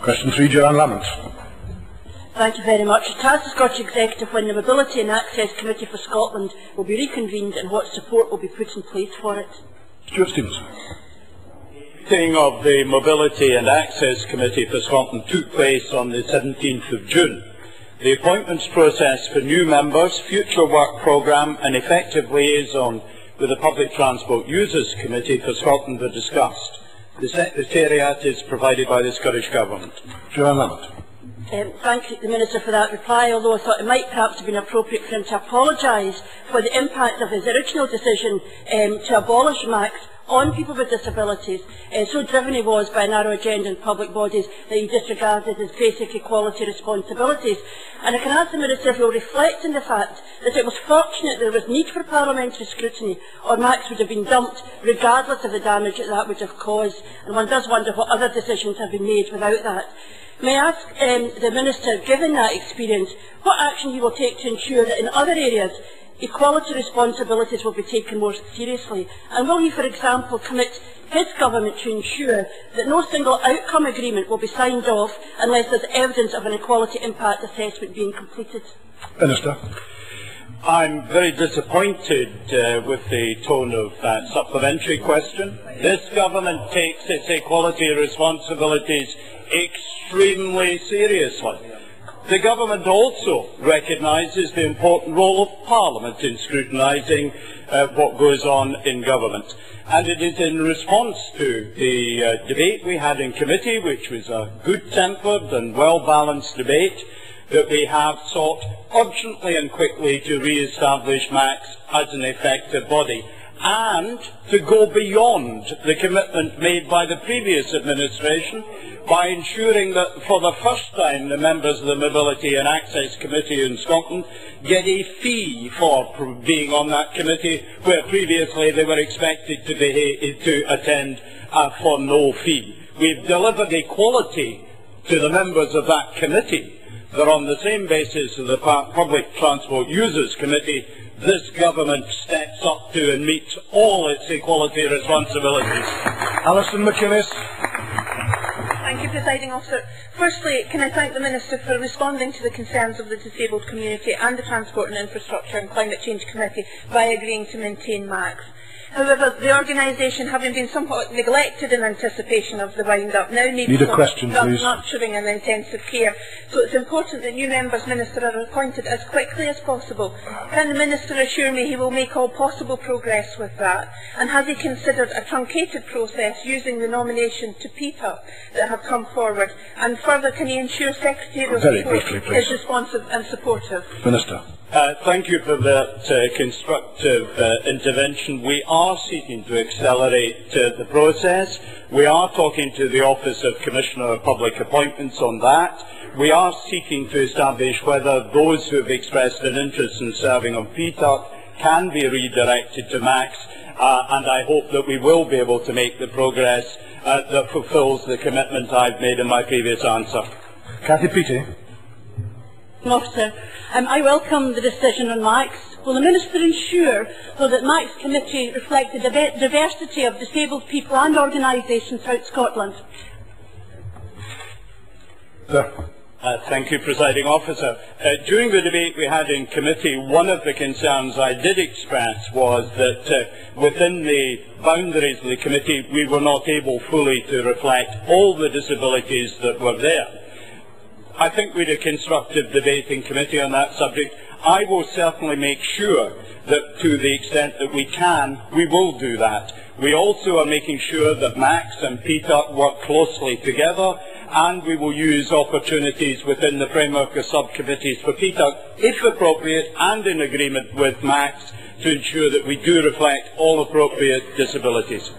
Question 3, Johann Lamont. Thank you very much. To ask the Scottish Executive when the Mobility and Access Committee for Scotland will be reconvened and what support will be put in place for it. Stewart Stevenson. The meeting of the Mobility and Access Committee for Scotland took place on the 17th of June. The appointments process for new members, future work programme and effective liaison with the Public Transport Users Committee for Scotland were discussed. The Secretariat is provided by the Scottish Government. Johann Lamont. Thank the Minister for that reply, although I thought it might perhaps have been appropriate for him to apologise for the impact of his original decision to abolish MACs on people with disabilities. So driven he was by a narrow agenda in public bodies that he disregarded his basic equality responsibilities. And I can ask the Minister if he will reflect on the fact that it was fortunate there was need for parliamentary scrutiny, or MACs would have been dumped regardless of the damage that would have caused. And one does wonder what other decisions have been made without that. May I ask the Minister, given that experience, what action he will take to ensure that in other areas equality responsibilities will be taken more seriously? And will he, for example, commit his government to ensure that no single outcome agreement will be signed off unless there is evidence of an equality impact assessment being completed? Minister. I'm very disappointed with the tone of that supplementary question. This government takes its equality responsibilities extremely seriously. The government also recognises the important role of Parliament in scrutinising what goes on in government. And it is in response to the debate we had in committee, which was a good-tempered and well-balanced debate, that we have sought urgently and quickly to re-establish MACs as an effective body, and to go beyond the commitment made by the previous administration by ensuring that for the first time the members of the Mobility and Access Committee in Scotland get a fee for being on that committee, where previously they were expected to attend for no fee. We've delivered equality to the members of that committee. They're on the same basis as the Public Transport Users Committee. This government steps up to and meets all its equality responsibilities. Alison, McInnes. Thank you, Presiding Officer. Firstly, can I thank the Minister for responding to the concerns of the disabled community and the Transport and Infrastructure and Climate Change Committee by agreeing to maintain MACs. However, the organisation, having been somewhat neglected in anticipation of the wind-up, now needs nurturing and intensive care. So it's important that new members, Minister, are appointed as quickly as possible. Can the Minister assure me he will make all possible progress with that? And has he considered a truncated process using the nomination to Peattie that have come forward? And further, can he ensure Secretarial support is responsive and supportive? Minister. Thank you for that constructive intervention. We are seeking to accelerate the process. We are talking to the Office of Commissioner of Public Appointments on that. We are seeking to establish whether those who have expressed an interest in serving on Peattie can be redirected to MACs, and I hope that we will be able to make the progress that fulfills the commitment I've made in my previous answer. Cathy, Peattie. Officer, I welcome the decision on MACs. Will the Minister ensure, though, that MACs Committee reflect the diversity of disabled people and organisations throughout Scotland? Thank you, Presiding Officer. During the debate we had in committee, one of the concerns I did express was that within the boundaries of the committee we were not able fully to reflect all the disabilities that were there. I think we had a constructive debate in committee on that subject. I will certainly make sure that to the extent that we can, we will do that. We also are making sure that MACs and Peattie work closely together, and we will use opportunities within the framework of subcommittees for Peattie, if appropriate, and in agreement with MACs, to ensure that we do reflect all appropriate disabilities.